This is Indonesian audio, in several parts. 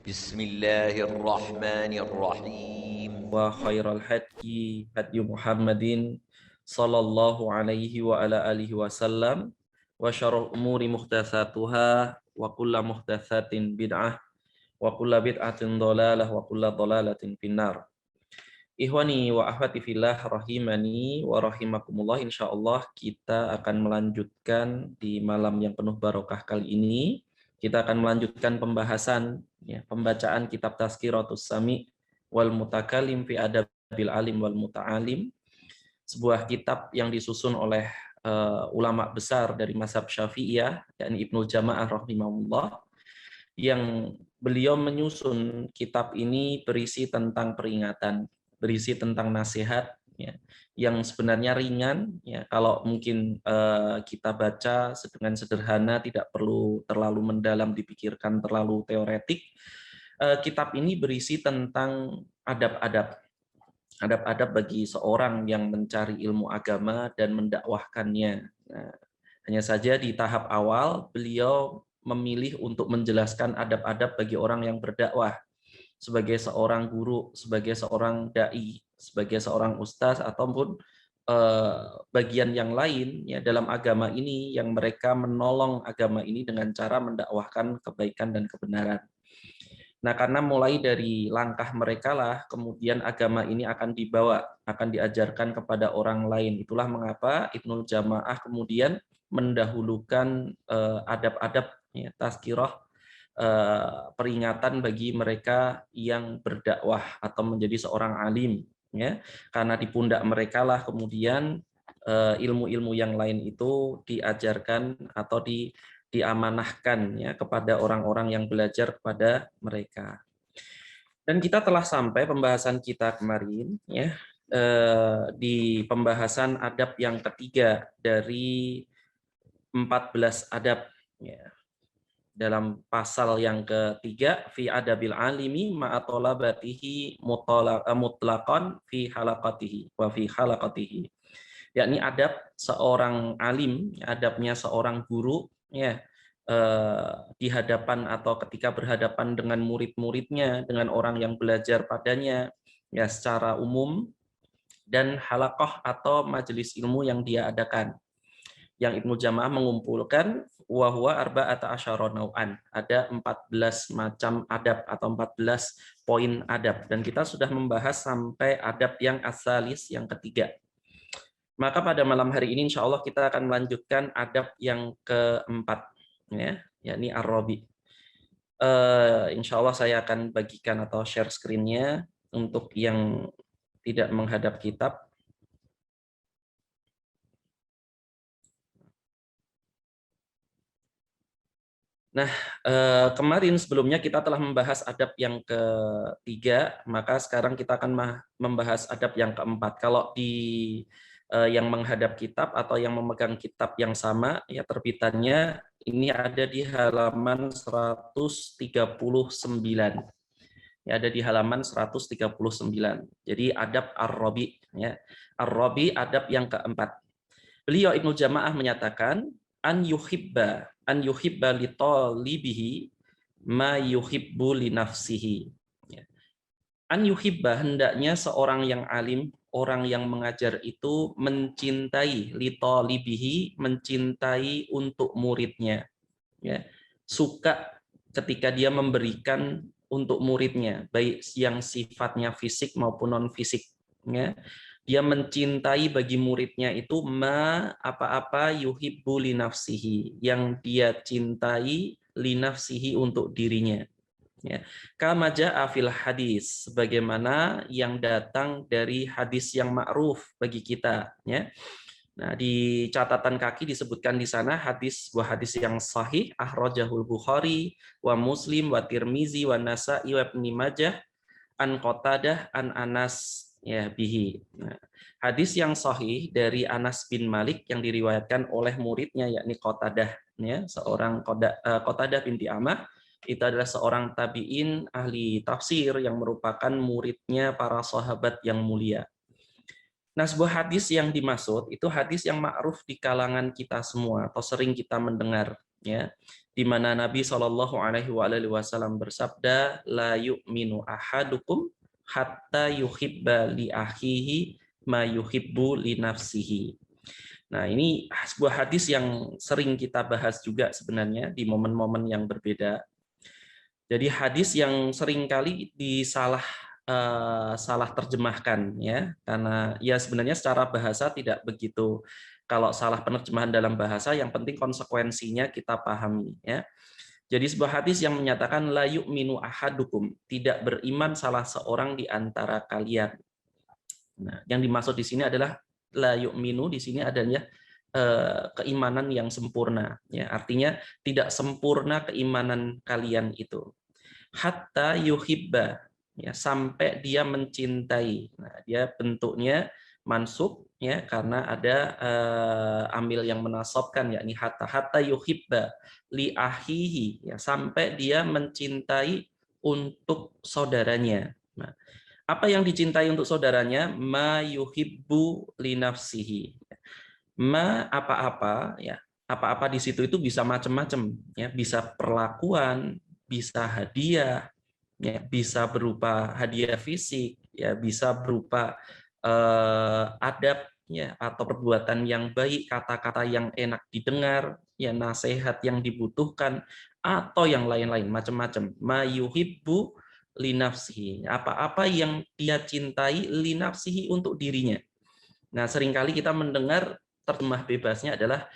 بسم الله الرحمن الرحيم. wa khairal hadi hadi Muhammadin sallallahu alaihi wa ala alihi wasallam wa syarrul umuri muhdatsatuha wa kullu muhdatsatin bid'ah wa kullu bid'atin dhalalah wa kullu dhalalatin finnar. Ikhwani wa akhwati fillah rahimani wa rahimakumullah, insyaallah kita akan melanjutkan di malam yang penuh barokah kali ini. Kita akan melanjutkan pembahasan pembacaan kitab Tazkiratus Sami wal Mutakallim fi Adabil Alim wal Muta'alim, sebuah kitab yang disusun oleh ulama besar dari mazhab Syafi'iyah, yakni Ibnu Jama'ah rahimahullah, yang beliau menyusun kitab ini berisi tentang peringatan, berisi tentang nasihat, yang sebenarnya ringan, kalau mungkin kita baca dengan sederhana, tidak perlu terlalu mendalam dipikirkan, terlalu teoretik. Kitab ini berisi tentang adab-adab bagi seorang yang mencari ilmu agama dan mendakwahkannya. Nah, hanya saja di tahap awal beliau memilih untuk menjelaskan adab-adab bagi orang yang berdakwah, sebagai seorang guru, sebagai seorang dai, sebagai seorang ustaz, ataupun bagian yang lain dalam agama ini, yang mereka menolong agama ini dengan cara mendakwahkan kebaikan dan kebenaran. Nah, karena mulai dari langkah mereka lah kemudian agama ini akan dibawa, akan diajarkan kepada orang lain. Itulah mengapa Ibnu Jamaah kemudian mendahulukan adab-adab, tazkirah, peringatan bagi mereka yang berdakwah atau menjadi seorang alim, karena di pundak mereka lah kemudian ilmu-ilmu yang lain itu diajarkan atau diamanahkan kepada orang-orang yang belajar kepada mereka. Dan kita telah sampai pembahasan kita kemarin di pembahasan adab yang ketiga dari 14 adab, dalam pasal yang ketiga, fi adabil alimi ma'atolabatihi mutlaqan fi halaqatihi wa fi halaqatihi, yakni adab seorang alim, adabnya seorang guru, di hadapan atau ketika berhadapan dengan murid-muridnya, dengan orang yang belajar padanya, secara umum, dan halaqah atau majelis ilmu yang dia adakan, yang Ibnu Jamaah mengumpulkan wahwa arba'ata asyara nau'an, ada 14 macam adab atau 14 poin adab, dan kita sudah membahas sampai adab yang asalis, yang ketiga. Maka pada malam hari ini insya Allah kita akan melanjutkan adab yang keempat, yakni ar-rabi. Insya Allah saya akan bagikan atau share screen-nya untuk yang tidak menghadap kitab. Nah, kemarin sebelumnya kita telah membahas adab yang ketiga, maka sekarang kita akan membahas adab yang keempat. Kalau di yang menghadap kitab atau yang memegang kitab yang sama, terbitannya ini ada di halaman 139. Ada di halaman 139. Jadi adab ar-rabi, Ar-rabi, adab yang keempat. Beliau Ibnu Jamaah menyatakan an yuhibba li talibihi ma yuhibbu li nafsihi. An yuhibba, hendaknya seorang yang alim, orang yang mengajar itu mencintai li talibihi, mencintai untuk muridnya, suka ketika dia memberikan untuk muridnya, baik yang sifatnya fisik maupun non fisik, dia mencintai bagi muridnya itu apa-apa yuhibbu li nafsihi, yang dia cintai li nafsihi untuk dirinya, kama jaa fil hadis, sebagaimana yang datang dari hadis yang ma'ruf bagi kita, Nah, di catatan kaki disebutkan di sana buah hadis yang sahih, akhrajahul Bukhari wa Muslim wa Tirmizi wa Nasa'i wa Ibnu Majah an Qatadah an Anas bihi. Nah, hadis yang sahih dari Anas bin Malik yang diriwayatkan oleh muridnya, yakni Qatadah, seorang Qatadah binti Amah. Itu adalah seorang tabi'in ahli tafsir yang merupakan muridnya para sahabat yang mulia. Nah, sebuah hadis yang dimaksud itu hadis yang ma'ruf di kalangan kita semua atau sering kita mendengar, ya, di mana Nabi Shallallahu Alaihi Wasallam bersabda, la yu'minu ahadukum hatta yuhibba li akhihi ma yuhibbu li nafsihi. Nah, ini sebuah hadis yang sering kita bahas juga sebenarnya di momen-momen yang berbeda. Jadi hadis yang sering kali salah terjemahkan, ya, karena ya sebenarnya secara bahasa tidak begitu. Kalau salah penerjemahan dalam bahasa, yang penting konsekuensinya kita pahami, ya. Jadi sebuah hadis yang menyatakan la yu'minu ahadukum, tidak beriman salah seorang di antara kalian. Nah, yang dimaksud di sini adalah la yu'minu, di sini adanya keimanan yang sempurna, ya. Artinya tidak sempurna keimanan kalian itu. Hatta yuhibba, ya, sampai dia mencintai. Nah, dia bentuknya mansub, ya, karena ada amil yang menasabkan, yakni hatta yuhibba li ahihi, ya, sampai dia mencintai untuk saudaranya. Nah, apa yang dicintai untuk saudaranya? Ma yuhibbu li nafsihi. Ma apa-apa, ya. Apa-apa di situ itu bisa macam-macam, ya, bisa perlakuan, bisa hadiah, ya, bisa berupa hadiah fisik, ya, bisa berupa adab, ya, atau perbuatan yang baik, kata-kata yang enak didengar, ya, nasihat yang dibutuhkan, atau yang lain-lain, macam-macam. Ma yuhibbu linafsihi, apa-apa yang dia cintai linafsihi untuk dirinya. Nah, seringkali kita mendengar terjemah bebasnya adalah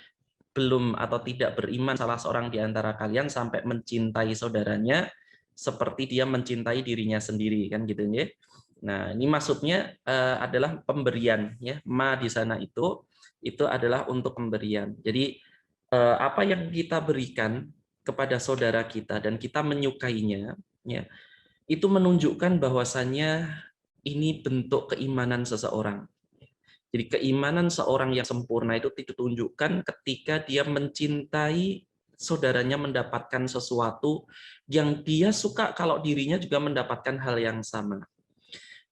belum atau tidak beriman salah seorang di antara kalian sampai mencintai saudaranya seperti dia mencintai dirinya sendiri, kan gitu ya. Nah, ini maksudnya adalah pemberian, ya. Ma di sana itu adalah untuk pemberian. Jadi apa yang kita berikan kepada saudara kita dan kita menyukainya, ya, itu menunjukkan bahwasannya ini bentuk keimanan seseorang. Jadi keimanan seorang yang sempurna itu ditunjukkan ketika dia mencintai saudaranya mendapatkan sesuatu yang dia suka kalau dirinya juga mendapatkan hal yang sama.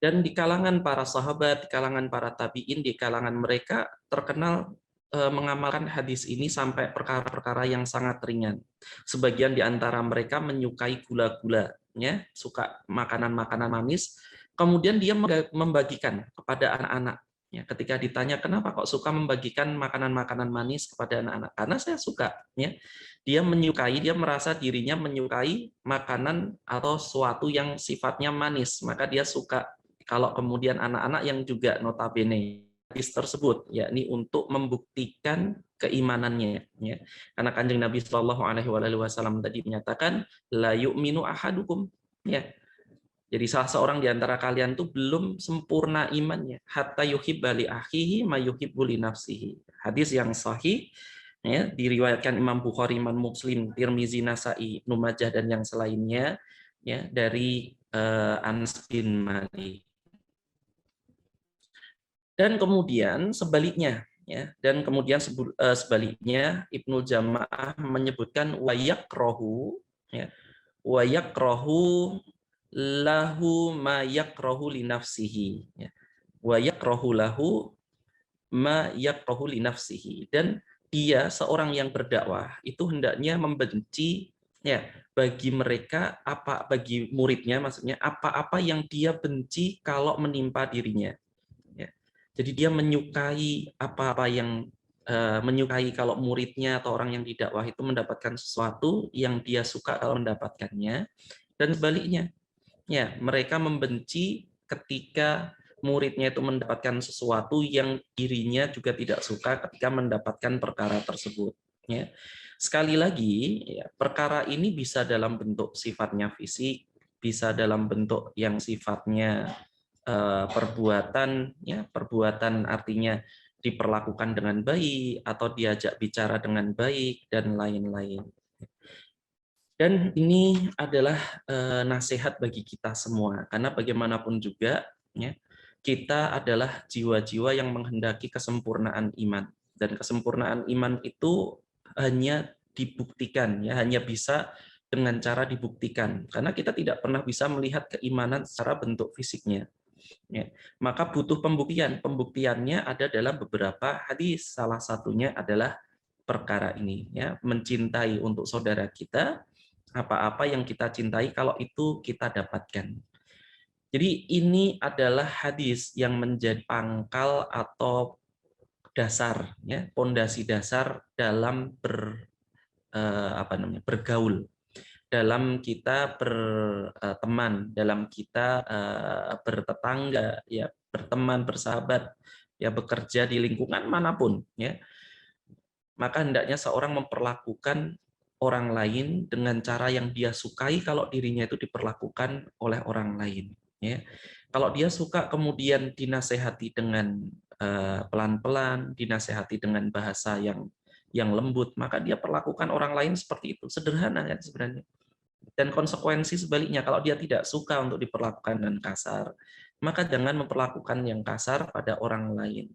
Dan di kalangan para sahabat, di kalangan para tabi'in, di kalangan mereka terkenal mengamalkan hadis ini sampai perkara-perkara yang sangat ringan. Sebagian di antara mereka menyukai gula-gula, ya, suka makanan-makanan manis, kemudian dia membagikan kepada anak-anak. Ya, ketika ditanya kenapa kok suka membagikan makanan-makanan manis kepada anak-anak, karena saya suka, ya. Dia menyukai, dia merasa dirinya menyukai makanan atau sesuatu yang sifatnya manis, maka dia suka. Kalau kemudian anak-anak yang juga notabene hadis tersebut, yakni untuk membuktikan keimanannya, ya. Karena Kanjeng Nabi Shallallahu Alaihi Wasallam tadi menyatakan la yu'minu ahadukum, ya. Jadi salah seorang di antara kalian tuh belum sempurna imannya hatta yuhibba li akhihi ma yuhibbu li nafsihi. Hadis yang sahih, ya, diriwayatkan Imam Bukhari, Imam Muslim, Tirmizi, Nasai, Ibnu Majah dan yang selainnya, ya, dari Anas bin Malik. Dan kemudian sebaliknya, ya, dan kemudian sebaliknya Ibnu Jamaah menyebutkan wayakrohu, ya, wayakrohu lahu ma yakrahu li nafsihi, ya. Wa yakrahu lahu ma yakrahu li nafsihi, dan dia seorang yang berdakwah itu hendaknya membenci, ya, bagi mereka bagi muridnya maksudnya apa-apa yang dia benci kalau menimpa dirinya, ya. Jadi dia menyukai apa-apa yang menyukai kalau muridnya atau orang yang didakwah itu mendapatkan sesuatu yang dia suka kalau mendapatkannya, dan sebaliknya, ya, mereka membenci ketika muridnya itu mendapatkan sesuatu yang dirinya juga tidak suka ketika mendapatkan perkara tersebut. Ya. Sekali lagi, ya, perkara ini bisa dalam bentuk sifatnya fisik, bisa dalam bentuk yang sifatnya perbuatan, ya, perbuatan artinya diperlakukan dengan baik atau diajak bicara dengan baik dan lain-lain. Dan ini adalah nasihat bagi kita semua, karena bagaimanapun juga, ya, kita adalah jiwa-jiwa yang menghendaki kesempurnaan iman, dan kesempurnaan iman itu hanya dibuktikan, ya, hanya bisa dengan cara dibuktikan, karena kita tidak pernah bisa melihat keimanan secara bentuk fisiknya, ya. Maka butuh pembuktian. Pembuktiannya ada dalam beberapa hadis. Salah satunya adalah perkara ini, ya, mencintai untuk saudara kita apa-apa yang kita cintai kalau itu kita dapatkan. Jadi ini adalah hadis yang menjadi pangkal atau dasar, ya, pondasi dasar dalam bergaul, dalam kita berteman, dalam kita bertetangga, ya, berteman, bersahabat, ya, bekerja di lingkungan manapun, ya. Maka hendaknya seorang memperlakukan orang lain dengan cara yang dia sukai kalau dirinya itu diperlakukan oleh orang lain, ya. Kalau dia suka kemudian dinasehati dengan pelan-pelan, dinasehati dengan bahasa yang lembut, maka dia perlakukan orang lain seperti itu. Sederhana kan sebenarnya. Dan konsekuensi sebaliknya, kalau dia tidak suka untuk diperlakukan dengan kasar, maka jangan memperlakukan yang kasar pada orang lain.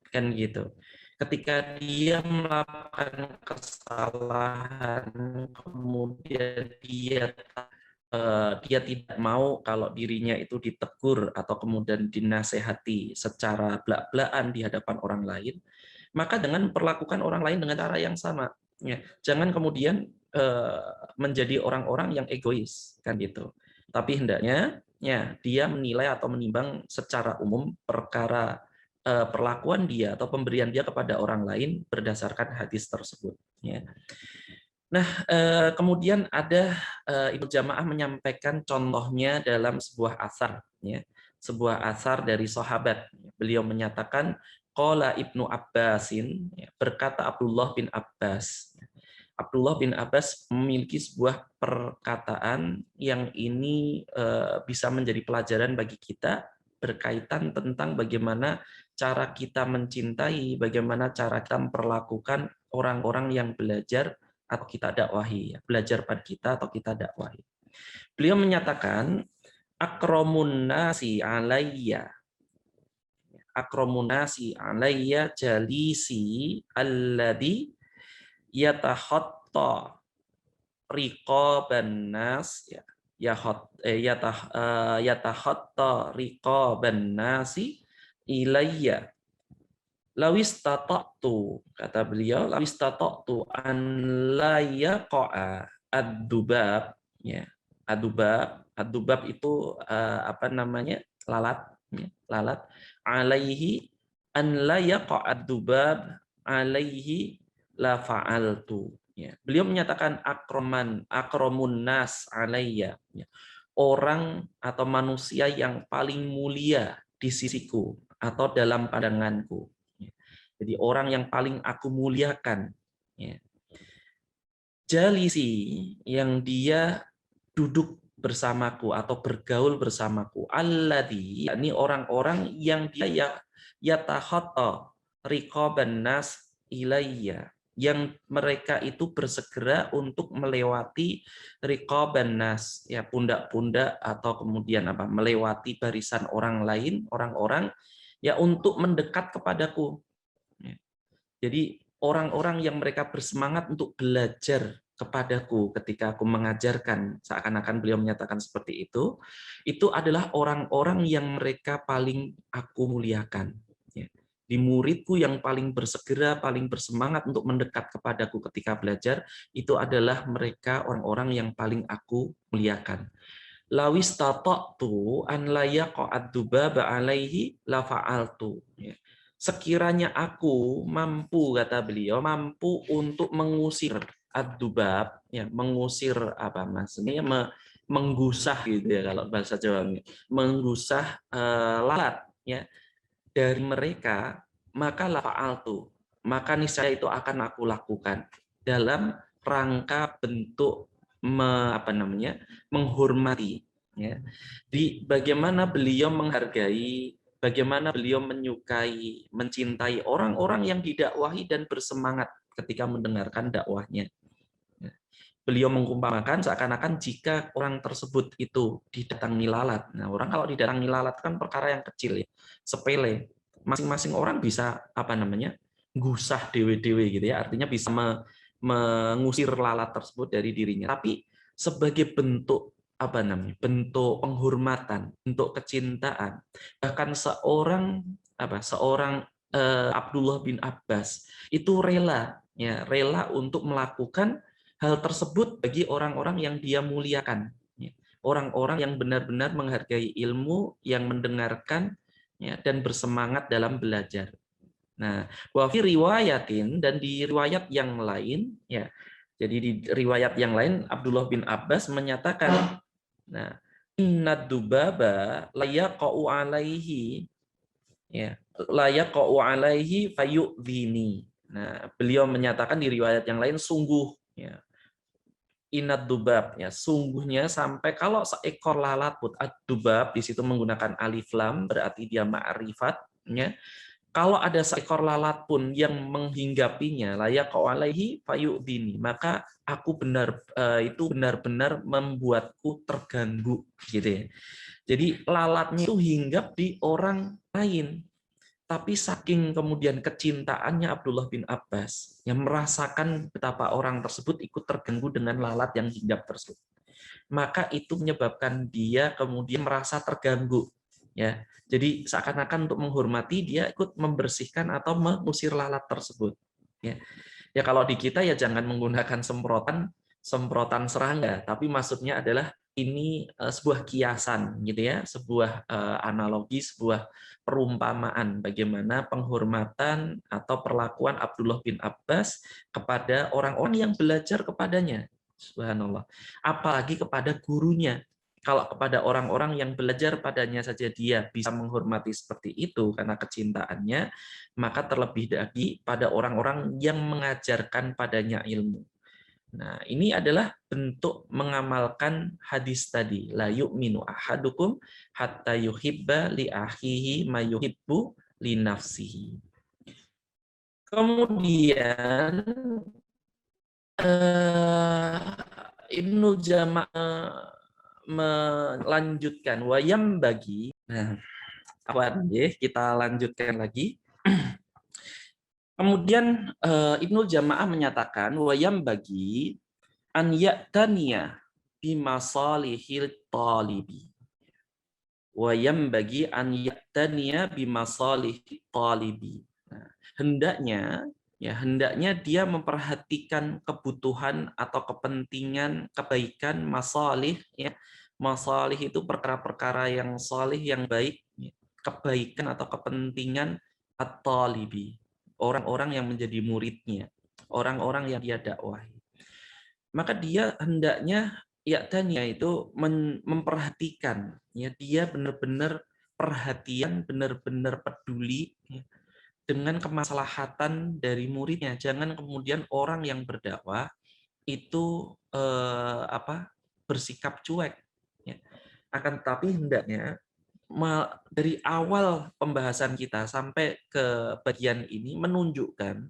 Kan gitu. Ketika dia melakukan kesalahan, kemudian dia tidak mau kalau dirinya itu ditegur atau kemudian dinasehati secara belak-belakan di hadapan orang lain, maka dengan memperlakukan orang lain dengan cara yang sama. Ya, jangan kemudian menjadi orang-orang yang egois, kan gitu. Tapi hendaknya ya dia menilai atau menimbang secara umum perkara perlakuan dia atau pemberian dia kepada orang lain berdasarkan hadis tersebut. Ya. Nah, kemudian ada Ibu Jamaah menyampaikan contohnya dalam sebuah asar, ya, sebuah asar dari sahabat. Beliau menyatakan, Qala Ibnu Abbasin, ya, berkata Abdullah bin Abbas. Abdullah bin Abbas memiliki sebuah perkataan yang ini bisa menjadi pelajaran bagi kita berkaitan tentang bagaimana cara kita mencintai, bagaimana cara kita memperlakukan orang-orang yang belajar atau kita dakwahi, belajar pada kita atau kita dakwahi. Beliau menyatakan, akramun nasi alayya, akramun nasi alayya jalisi alladhi yatahatta riqaban nas, ya, yatahatta riqaban nasi ilayya lawis tata'tu, kata beliau, lawis tata'tu an la yaqa'a ad-dubab, ya, ad-dubab itu apa namanya, lalat, ya, lalat, alaihi an la yaqa'a ad-dubab alaihi la fa'altu, ya. Beliau menyatakan akramun nas alayya, ya, orang atau manusia yang paling mulia di sisiku atau dalam pandanganku. Jadi orang yang paling aku muliakan, ya. Jalisi, yang dia duduk bersamaku atau bergaul bersamaku. Alladzi, ini orang-orang yang dia yatahatta riqaban nas ilayya, yang mereka itu bersegera untuk melewati riqaban nas, ya, pundak-pundak atau kemudian apa, melewati barisan orang lain, orang-orang, ya, untuk mendekat kepadaku. Jadi orang-orang yang mereka bersemangat untuk belajar kepadaku ketika aku mengajarkan, seakan-akan beliau menyatakan seperti itu adalah orang-orang yang mereka paling aku muliakan. Di muridku yang paling bersegera, paling bersemangat untuk mendekat kepadaku ketika belajar, itu adalah mereka orang-orang yang paling aku muliakan. Lawis tata'tu an la yaqa'ad dubaba alaihi la fa'altu. Sekiranya aku mampu, kata beliau, mampu untuk mengusir ad-dubab, ya, mengusir apa maksudnya, menggusah gitu ya kalau bahasa Jawa, menggusah lalat, ya, dari mereka, maka la fa'altu, maka niscaya itu akan aku lakukan dalam rangka bentuk menghormati, ya. Di bagaimana beliau menghargai, bagaimana beliau menyukai, mencintai orang-orang yang didakwahi dan bersemangat ketika mendengarkan dakwahnya. Beliau mengumpamakan seakan-akan jika orang tersebut itu didatangi lalat. Nah, orang kalau didatangi lalat kan perkara yang kecil, ya, sepele. Masing-masing orang bisa gusah dewe-dewe gitu ya. Artinya bisa mengusir lalat tersebut dari dirinya. Tapi sebagai bentuk bentuk penghormatan, bentuk kecintaan, bahkan seorang Abdullah bin Abbas itu rela ya, rela untuk melakukan hal tersebut bagi orang-orang yang dia muliakan, ya. Orang-orang yang benar-benar menghargai ilmu, yang mendengarkan, ya, dan bersemangat dalam belajar. Nah, wa fi riwayatin, dan di riwayat yang lain, ya. Jadi di riwayat yang lain Abdullah bin Abbas menyatakan, nah, inna dubaba layaqa'u alaihi, ya, layaqa'u alaihi fayu'dhini. Nah, beliau menyatakan di riwayat yang lain, sungguh, ya, inad dubab, ya, sungguhnya sampai kalau seekor lalat pun, ad-dubab di situ menggunakan alif lam berarti dia ma'rifat, ya. Kalau ada seekor lalat pun yang menghinggapinya, layak alaihi fayu'dini, maka aku itu benar-benar membuatku terganggu, gitu ya. Jadi lalatnya itu hinggap di orang lain, tapi saking kemudian kecintaannya Abdullah bin Abbas yang merasakan betapa orang tersebut ikut terganggu dengan lalat yang hinggap tersebut, maka itu menyebabkan dia kemudian merasa terganggu, ya. Jadi seakan-akan untuk menghormati dia ikut membersihkan atau mengusir lalat tersebut, ya. Ya kalau di kita ya jangan menggunakan semprotan serangga, tapi maksudnya adalah ini sebuah kiasan, gitu ya, sebuah analogi, sebuah perumpamaan bagaimana penghormatan atau perlakuan Abdullah bin Abbas kepada orang-orang yang belajar kepadanya. Subhanallah. Apalagi kepada gurunya. Kalau kepada orang-orang yang belajar padanya saja dia bisa menghormati seperti itu karena kecintaannya, maka terlebih lagi pada orang-orang yang mengajarkan padanya ilmu. Nah, ini adalah bentuk mengamalkan hadis tadi. La yu'minu ahadukum hatta yuhibba li akhihi ma yuhibbu li nafsihi. Kemudian Ibnu Jama' melanjutkan wayam bagi. Nah, kita lanjutkan lagi. Kemudian Ibnu Jamaah menyatakan wayam bagi an ya'taniya bimasalihil talibi. Wayam bagi an ya'taniya bimasalihil talibi. Nah, hendaknya dia memperhatikan kebutuhan atau kepentingan, kebaikan, masalih, ya. Masalih itu perkara-perkara yang salih, yang baik, ya. Kebaikan atau kepentingan at-talibi, orang-orang yang menjadi muridnya, orang-orang yang dia dakwahi. Maka dia hendaknya tanya itu memperhatikan, ya, dia benar-benar perhatian, benar-benar peduli, ya, dengan kemaslahatan dari muridnya. Jangan kemudian orang yang berdakwah itu bersikap cuek, ya. Akan tetapi hendaknya dari awal pembahasan kita sampai ke bagian ini menunjukkan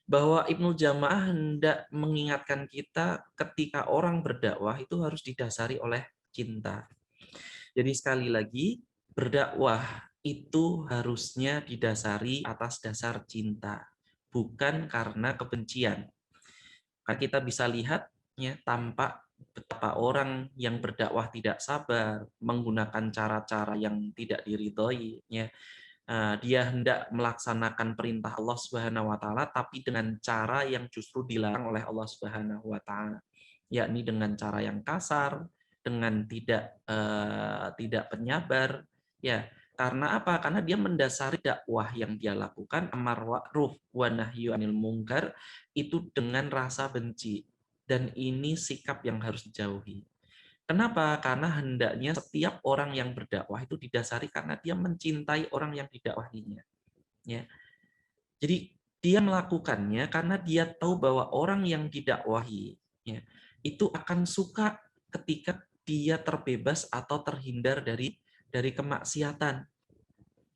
bahwa Ibnu Jamaah hendak mengingatkan kita ketika orang berdakwah itu harus didasari oleh cinta. Jadi sekali lagi, berdakwah itu harusnya didasari atas dasar cinta, bukan karena kebencian. Karena kita bisa lihat, ya, tampak betapa orang yang berdakwah tidak sabar, menggunakan cara-cara yang tidak diridhoi, ya. Dia hendak melaksanakan perintah Allah Subhanahu wa taala tapi dengan cara yang justru dilarang oleh Allah Subhanahu wa taala, yakni dengan cara yang kasar, dengan tidak penyabar, ya. Karena apa? Karena dia mendasari dakwah yang dia lakukan amar ma'ruf wa nahyu 'anil munkar itu dengan rasa benci, dan ini sikap yang harus dijauhi. Kenapa? Karena hendaknya setiap orang yang berdakwah itu didasari karena dia mencintai orang yang didakwahinya, ya. Jadi dia melakukannya karena dia tahu bahwa orang yang didakwahi, ya, itu akan suka ketika dia terbebas atau terhindar dari kemaksiatan,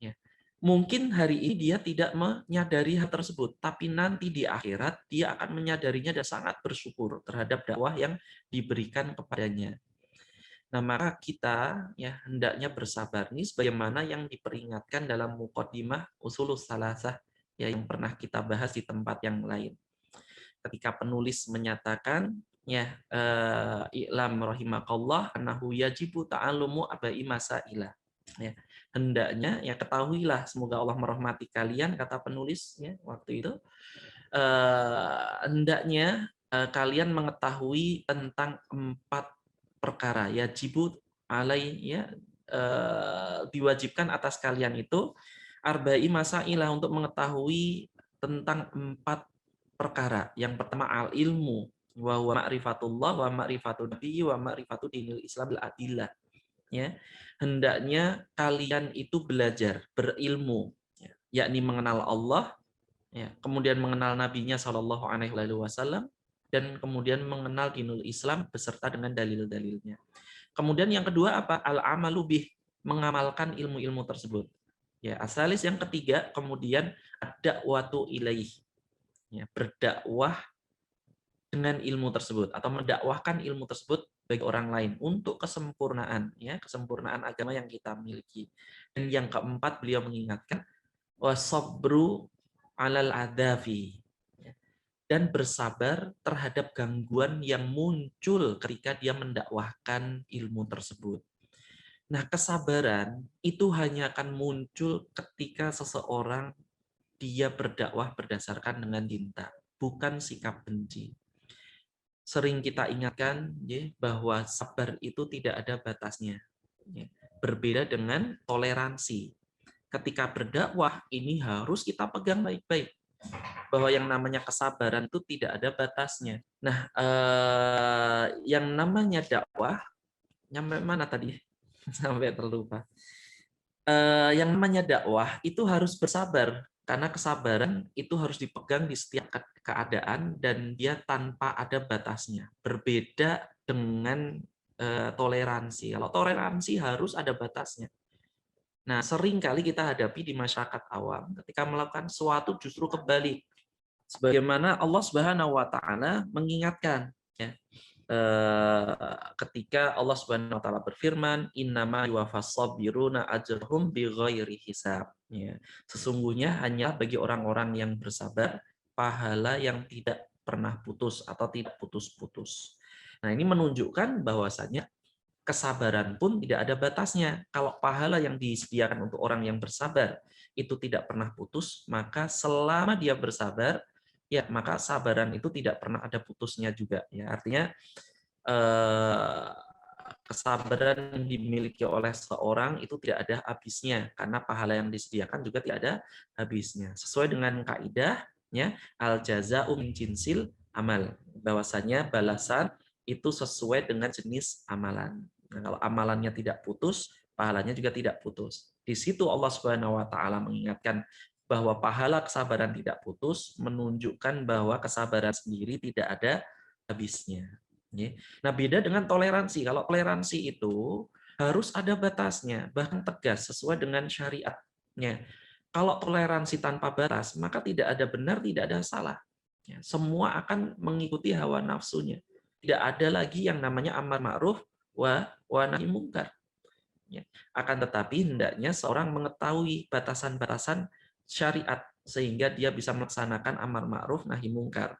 ya. Mungkin hari ini dia tidak menyadari hal tersebut, tapi nanti di akhirat dia akan menyadarinya dan sangat bersyukur terhadap dakwah yang diberikan kepadanya. Nah, maka kita, ya, hendaknya bersabar. Ini sebagaimana yang diperingatkan dalam Muqaddimah Ushulus Salasah, ya, yang pernah kita bahas di tempat yang lain. Ketika penulis menyatakan, ya, i'lam rahimakallah annahu yajibu ta'allumu abai masailah. Ya, hendaknya, ya, ketahuilah, semoga Allah merahmati kalian, kata penulis, ya, waktu itu, hendaknya kalian mengetahui tentang 4 perkara. Yajibu alai, ya, diwajibkan atas kalian itu arba'i masailah, untuk mengetahui tentang 4 perkara. Yang pertama al ilmu, wa huwa ma'rifatullah wa ma'rifatu nabi wa ma'rifatu dinil Islam bil adillah. Ya, hendaknya kalian itu belajar, berilmu, ya, yakni mengenal Allah, ya, kemudian mengenal nabinya Shallallahu Alaihi Wasallam, dan kemudian mengenal dinul Islam beserta dengan dalil-dalilnya. Kemudian yang kedua apa? Al-amalu bih, mengamalkan ilmu-ilmu tersebut. Ya, asalis yang ketiga, kemudian ad-da'watu ilaih. Ya, berdakwah dengan ilmu tersebut atau mendakwahkan ilmu tersebut bagi orang lain untuk kesempurnaan, ya, kesempurnaan agama yang kita miliki. Dan yang keempat, beliau mengingatkan wasabru alal adafi, dan bersabar terhadap gangguan yang muncul ketika dia mendakwahkan ilmu tersebut. Nah, kesabaran itu hanya akan muncul ketika seseorang dia berdakwah berdasarkan dengan cinta, bukan sikap benci. Sering kita ingatkan, ya, bahwa sabar itu tidak ada batasnya. Ya. Berbeda dengan toleransi. Ketika berdakwah, ini harus kita pegang baik-baik, bahwa yang namanya kesabaran itu tidak ada batasnya. Nah, yang namanya dakwah, nyampe mana tadi? Sampai terlupa. Yang namanya dakwah itu harus bersabar, karena kesabaran itu harus dipegang di setiap keadaan dan dia tanpa ada batasnya. Berbeda dengan toleransi. Kalau toleransi harus ada batasnya. Nah, sering kali kita hadapi di masyarakat awam ketika melakukan sesuatu justru kebalik. Sebagaimana Allah Subhanahu wa taala mengingatkan, ya, ketika Allah Subhanahu wa taala berfirman, innama yuwaffas sabiruna ajrahum bighairi hisab. Ya, sesungguhnya hanya bagi orang-orang yang bersabar pahala yang tidak pernah putus atau tidak putus-putus. Nah, ini menunjukkan bahwasanya kesabaran pun tidak ada batasnya. Kalau pahala yang disediakan untuk orang yang bersabar itu tidak pernah putus, maka selama dia bersabar, ya, maka sabaran itu tidak pernah ada putusnya juga. Ya, artinya kesabaran yang dimiliki oleh seorang itu tidak ada habisnya, karena pahala yang disediakan juga tidak ada habisnya. Sesuai dengan kaidahnya al jaza'u min jinsil amal, bahwasanya balasan itu sesuai dengan jenis amalan. Nah, kalau amalannya tidak putus, pahalanya juga tidak putus. Di situ Allah Subhanahu wa taala mengingatkan bahwa pahala kesabaran tidak putus, menunjukkan bahwa kesabaran sendiri tidak ada habisnya. Nah, beda dengan toleransi. Kalau toleransi itu harus ada batasnya, bahkan tegas sesuai dengan syariatnya. Kalau toleransi tanpa batas, maka tidak ada benar, tidak ada salah. Semua akan mengikuti hawa nafsunya. Tidak ada lagi yang namanya amar ma'ruf wa nahi mungkar. Akan tetapi hendaknya seorang mengetahui batasan-batasan syariat sehingga dia bisa melaksanakan amar ma'ruf nahi mungkar.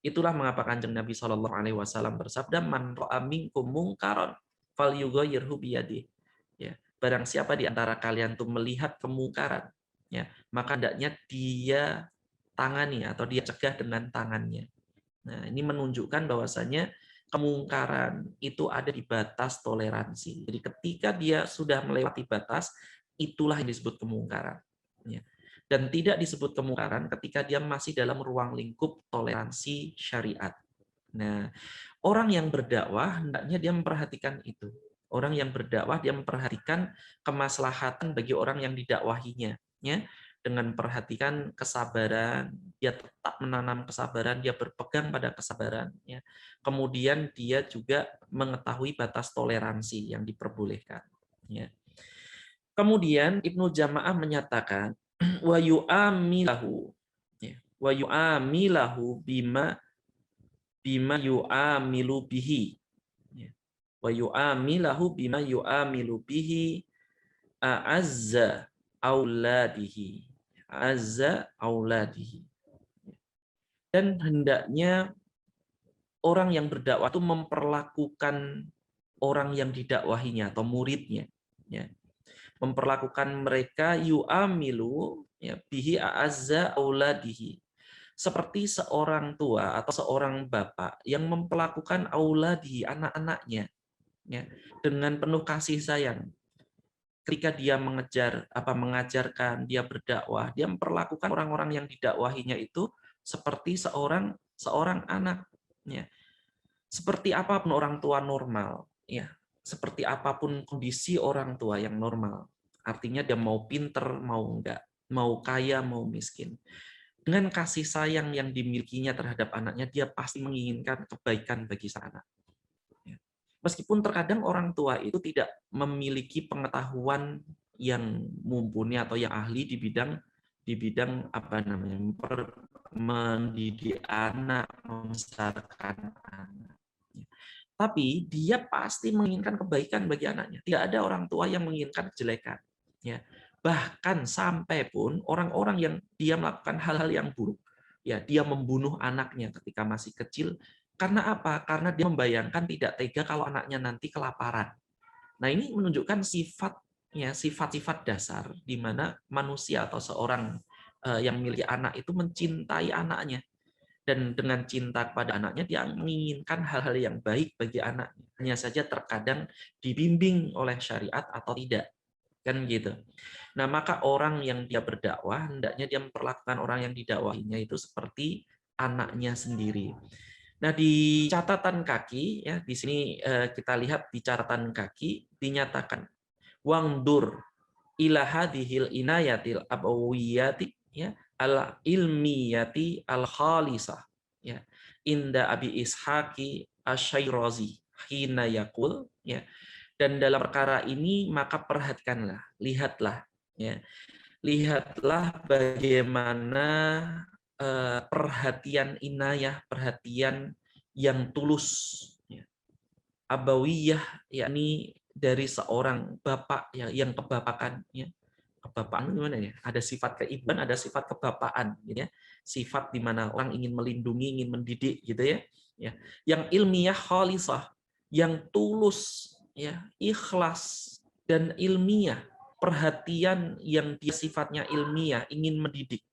Itulah mengapa Kanjeng Nabi Shallallahu Alaihi Wasallam bersabda, man ra'a minkum mungkaron falyughayyirhu biyadihi. Ya, barang siapa di antara kalian tuh melihat kemungkaran, ya, maka hendaknya dia tangani atau dia cegah dengan tangannya. Nah, ini menunjukkan bahwasanya kemungkaran itu ada di batas toleransi. Jadi ketika dia sudah melewati batas, itulah yang disebut kemungkaran. Ya. Dan tidak disebut kemungkaran ketika dia masih dalam ruang lingkup toleransi syariat. Nah, orang yang berdakwah hendaknya dia memperhatikan itu. Orang yang berdakwah dia memperhatikan kemaslahatan bagi orang yang didakwahinya, ya. Dengan memperhatikan kesabaran, dia tetap menanam kesabaran, dia berpegang pada kesabaran, ya. Kemudian dia juga mengetahui batas toleransi yang diperbolehkan, ya. Kemudian Ibnu Jamaah menyatakan wa yu'amilahu, ya, wa yu'amilahu bima yu'amilu bihi, ya. Wa yu'amilahu bima yu'amilu bihi a'azza auladihi, azza auladihi. Dan hendaknya orang yang berdakwah itu memperlakukan orang yang didakwahinya atau muridnya, ya, memperlakukan mereka yu'amilu, ya, bihi a'azza auladihi, seperti seorang tua atau seorang bapak yang memperlakukan auladi, anak-anaknya, ya, dengan penuh kasih sayang. Ketika dia mengajarkan, dia berdakwah, dia memperlakukan orang-orang yang didakwahinya itu seperti seorang anak, ya. Seperti apapun orang tua normal, ya. Seperti apapun kondisi orang tua yang normal. Artinya dia mau pinter, mau enggak, mau kaya, mau miskin. Dengan kasih sayang yang dimilikinya terhadap anaknya, dia pasti menginginkan kebaikan bagi sang anak. Meskipun terkadang orang tua itu tidak memiliki pengetahuan yang mumpuni atau yang ahli di bidang apa namanya, mendidik anak, membesarkan anak. Tapi dia pasti menginginkan kebaikan bagi anaknya. Tidak ada orang tua yang menginginkan kejelekan. Ya. Bahkan sampai pun orang-orang yang dia melakukan hal-hal yang buruk, ya dia membunuh anaknya ketika masih kecil. Karena apa? Karena dia membayangkan tidak tega kalau anaknya nanti kelaparan. Nah, ini menunjukkan sifat-sifat dasar di mana manusia atau seorang yang memiliki anak itu mencintai anaknya. Dan dengan cinta kepada anaknya, dia menginginkan hal-hal yang baik bagi anaknya. Hanya saja terkadang dibimbing oleh syariat atau tidak. Kan gitu. Nah, maka orang yang dia berdakwah, hendaknya dia memperlakukan orang yang didakwahinya itu seperti anaknya sendiri. Nah, di catatan kaki, ya di sini kita lihat di catatan kaki, dinyatakan, wangdur ila hadhil inayatil abawiyati, ya, al ilmiyati al khalisah, ya, inda Abi Ishaqi Asy-Syairazi hina yaqul, ya, dan dalam perkara ini maka perhatikanlah, lihatlah, ya, lihatlah bagaimana perhatian inayah, perhatian yang tulus, ya, abawiyah, yakni dari seorang bapak yang kebapakan, ya. Kebapaan gimana ya? Ada sifat keibuan, ada sifat kebapaan, gitu ya. Sifat di mana orang ingin melindungi, ingin mendidik, gitu ya. Ya, yang ilmiah khalisah, yang tulus, ya, ikhlas dan ilmiah, perhatian yang dia sifatnya ilmiah, ingin mendidik.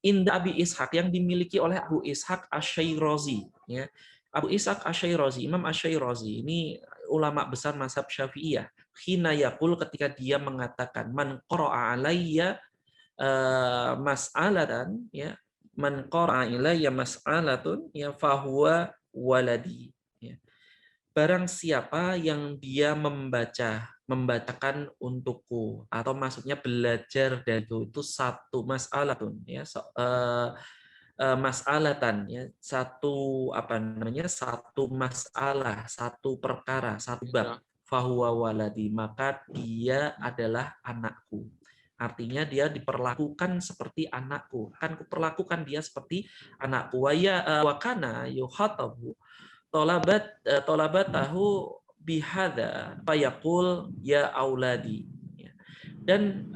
Inda Abi Ishaq, yang dimiliki oleh Abu Ishaq Asy-Syairazi, ya. Abu Ishaq Asy-Syairazi, Imam Asy-Syairazi ini ulama besar mazhab Syafi'iyah. Hina yaqul, ketika dia mengatakan man qara'a alayya mas'alatan, ya, man qara'a ilayya mas'alatun, ya, fahuwa waladi, ya. Barang siapa yang dia membacakan untukku, atau maksudnya belajar dariku, itu satu mas'alatun, ya, mas'alatan, ya, satu apa namanya, satu masalah, satu perkara, satu bab, fahuwa waladi, maka dia adalah anakku. Artinya dia diperlakukan seperti anakku, kan kuperlakukan dia seperti anakku. Wa kana yukhatabu tolabatahu bihada fayaqul ya auladi. Dan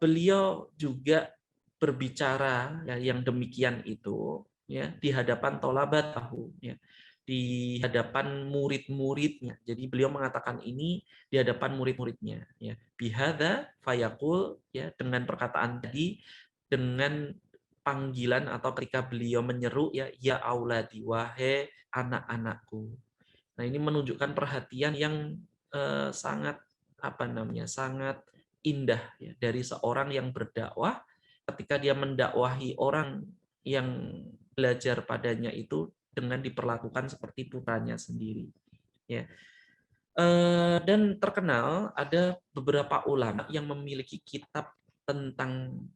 beliau juga berbicara, ya, yang demikian itu, ya, di hadapan tolabatahu, ya, di hadapan murid-muridnya. Jadi beliau mengatakan ini di hadapan murid-muridnya, ya. Bihada fayaqul, ya, dengan perkataan tadi, dengan panggilan atau ketika beliau menyeru, ya auladi, wahai anak-anakku. Nah, ini menunjukkan perhatian yang sangat apa namanya, sangat indah, ya, dari seorang yang berdakwah ketika dia mendakwahi orang yang belajar padanya itu dengan diperlakukan seperti putranya sendiri, ya. Dan terkenal ada beberapa ulama yang memiliki kitab tentang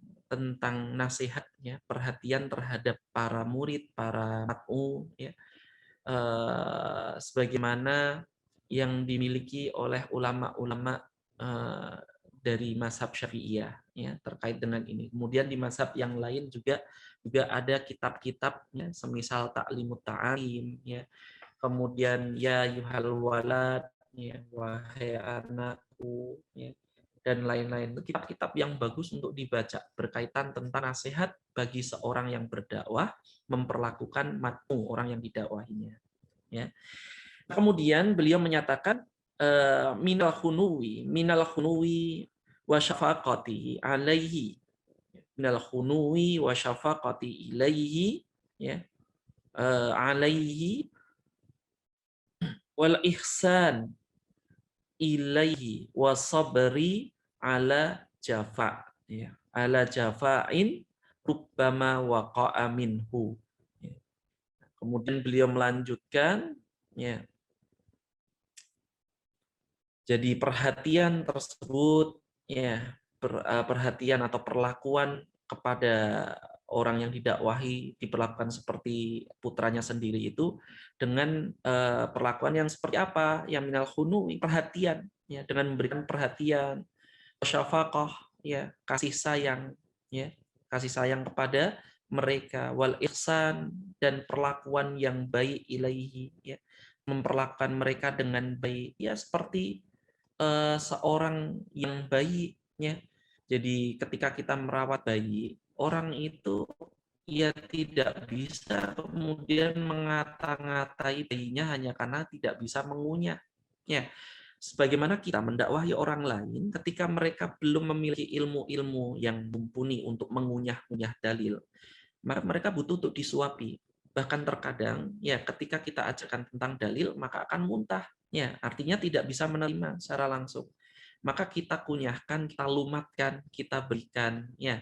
nasihat, ya, perhatian terhadap para murid, para mat'u, ya, sebagaimana yang dimiliki oleh ulama-ulama dari mazhab Syafi'iyah, ya, terkait dengan ini. Kemudian di mazhab yang lain juga ada kitab-kitab, ya, semisal Ta'limut Ta'alim, ya, kemudian ya yuhal walad, ya, wahai anakku, ya, dan lain-lain. Kitab-kitab yang bagus untuk dibaca berkaitan tentang nasihat bagi seorang yang berdakwah memperlakukan mat'u, orang yang didakwahinya, ya. Kemudian beliau menyatakan minal khunuwi wa syafaqati alaihi. minal khunui wa syafaqati ilaihi, ya, alaihi wal ihsan ilaihi wa sabri ala jafa, ya, ala jafa'in rubbama waqa'a minhu. Ya. Kemudian beliau melanjutkan, ya, jadi perhatian tersebut, ya, perhatian atau perlakuan kepada orang yang didakwahi diperlakukan seperti putranya sendiri itu dengan perlakuan yang seperti apa? Yang minal khunu, perhatian, ya, dengan memberikan perhatian, syafaqah, ya, kasih sayang, ya, kasih sayang kepada mereka, wal ihsan, dan perlakuan yang baik ilaihi, ya, memperlakukan mereka dengan baik, ya, seperti seorang yang baik, ya. Jadi ketika kita merawat bayi, orang itu ya tidak bisa kemudian mengata-ngatai bayinya hanya karena tidak bisa mengunyah. Ya, sebagaimana kita mendakwahi orang lain ketika mereka belum memiliki ilmu-ilmu yang mumpuni untuk mengunyah-unyah dalil, maka mereka butuh untuk disuapi. Bahkan terkadang, ya, ketika kita ajarkan tentang dalil, maka akan muntah. Ya, artinya tidak bisa menerima secara langsung. Maka kita kunyahkan, kita lumatkan, kita berikan, ya,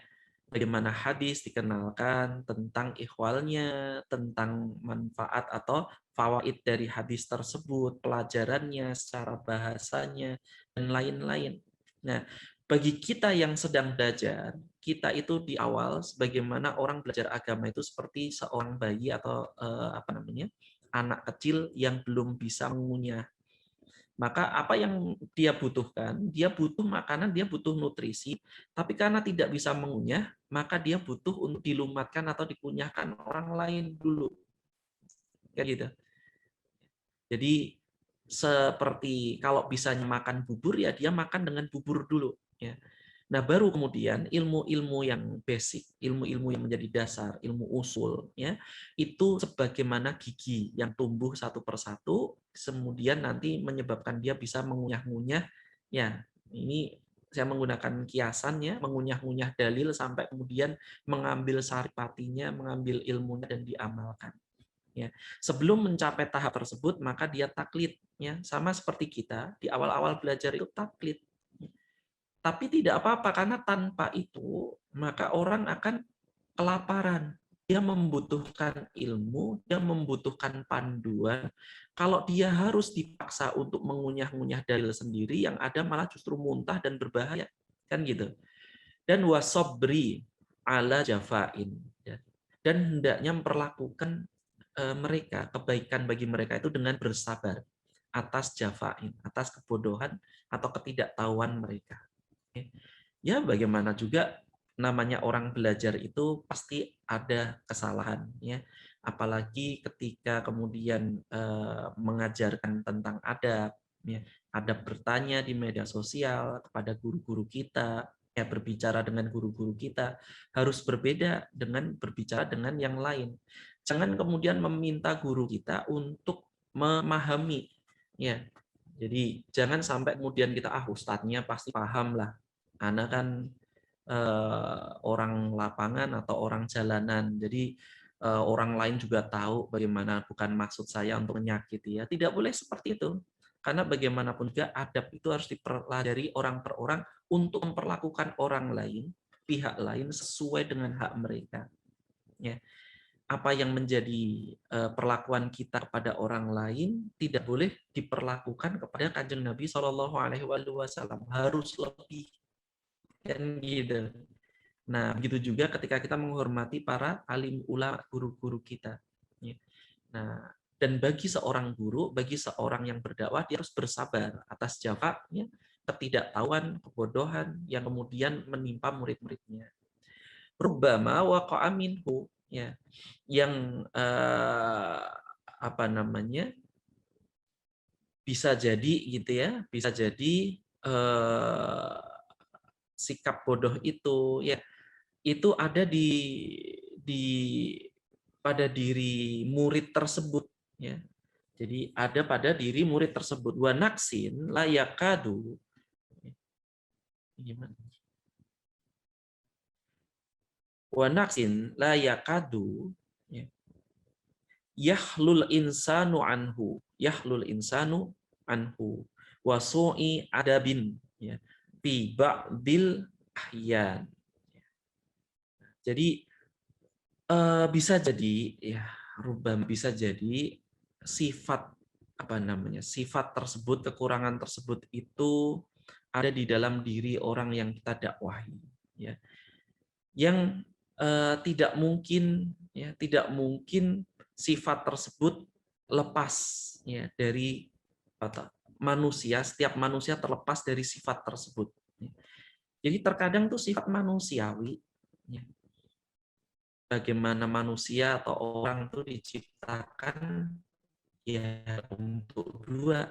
bagaimana hadis dikenalkan, tentang ihwalnya, tentang manfaat atau fawaid dari hadis tersebut, pelajarannya, secara bahasanya, dan lain-lain. Nah, bagi kita yang sedang belajar, kita itu di awal sebagaimana orang belajar agama itu seperti seorang bayi atau anak kecil yang belum bisa mengunyah. Maka apa yang dia butuhkan? Dia butuh makanan, dia butuh nutrisi, tapi karena tidak bisa mengunyah, maka dia butuh untuk dilumatkan atau dikunyahkan orang lain dulu. Kayak gitu. Jadi seperti kalau bisa makan bubur, ya dia makan dengan bubur dulu, ya. Nah, baru kemudian ilmu-ilmu yang basic, ilmu-ilmu yang menjadi dasar, ilmu usul, ya, itu sebagaimana gigi yang tumbuh satu persatu, kemudian nanti menyebabkan dia bisa mengunyah-ngunyah, ya. Ini saya menggunakan kiasannya, mengunyah-ngunyah dalil sampai kemudian mengambil saripatinya, mengambil ilmunya dan diamalkan. Ya. Sebelum mencapai tahap tersebut, maka dia taklid, ya, sama seperti kita di awal-awal belajar itu taklid. Tapi tidak apa-apa, karena tanpa itu maka orang akan kelaparan. Dia membutuhkan ilmu, dia membutuhkan panduan. Kalau dia harus dipaksa untuk mengunyah-ngunyah dalil sendiri, yang ada malah justru muntah dan berbahaya. Kan gitu. Dan wasobri ala jafain. Dan hendaknya memperlakukan mereka, kebaikan bagi mereka itu dengan bersabar atas jafain, atas kebodohan atau ketidaktahuan mereka. Ya, bagaimana juga namanya orang belajar itu pasti ada kesalahan, ya. Apalagi ketika kemudian mengajarkan tentang adab, ya. Adab bertanya di media sosial kepada guru-guru kita, ya, berbicara dengan guru-guru kita harus berbeda dengan berbicara dengan yang lain. Jangan kemudian meminta guru kita untuk memahami, ya. Jadi jangan sampai kemudian kita ustadznya pasti paham lah. Ana kan orang lapangan atau orang jalanan. Jadi orang lain juga tahu bagaimana bukan maksud saya untuk menyakiti, ya. Tidak boleh seperti itu. Karena bagaimanapun juga adab itu harus dipelajari orang per orang untuk memperlakukan orang lain, pihak lain sesuai dengan hak mereka. Ya. Apa yang menjadi perlakuan kita kepada orang lain tidak boleh diperlakukan kepada Kanjeng Nabi Shallallahu Alaihi Wasallam, harus lebih, kan gitu. Nah, begitu juga ketika kita menghormati para alim ulama, guru-guru kita. Nah, dan bagi seorang guru, bagi seorang yang berdakwah, dia harus bersabar atas jafanya, ketidaktahuan, kebodohan yang kemudian menimpa murid-muridnya. Rubbama waqa'a minhu, ya, yang bisa jadi gitu ya, bisa jadi sikap bodoh itu, ya, itu ada di pada diri murid tersebut, ya. Jadi ada pada diri murid tersebut. Wa naksin layakadu. Gimana? wa naqsin la yakadu ya, yahlul insanu anhu wa su'i adabin ya fi ba'dil ahyan. Jadi bisa jadi ya bisa jadi sifat sifat tersebut, kekurangan tersebut itu ada di dalam diri orang yang kita dakwahi ya, yang tidak mungkin sifat tersebut lepas ya dari manusia. Setiap manusia terlepas dari sifat tersebut. Jadi terkadang tuh sifat manusiawi ya, bagaimana manusia atau orang itu diciptakan ya untuk dua.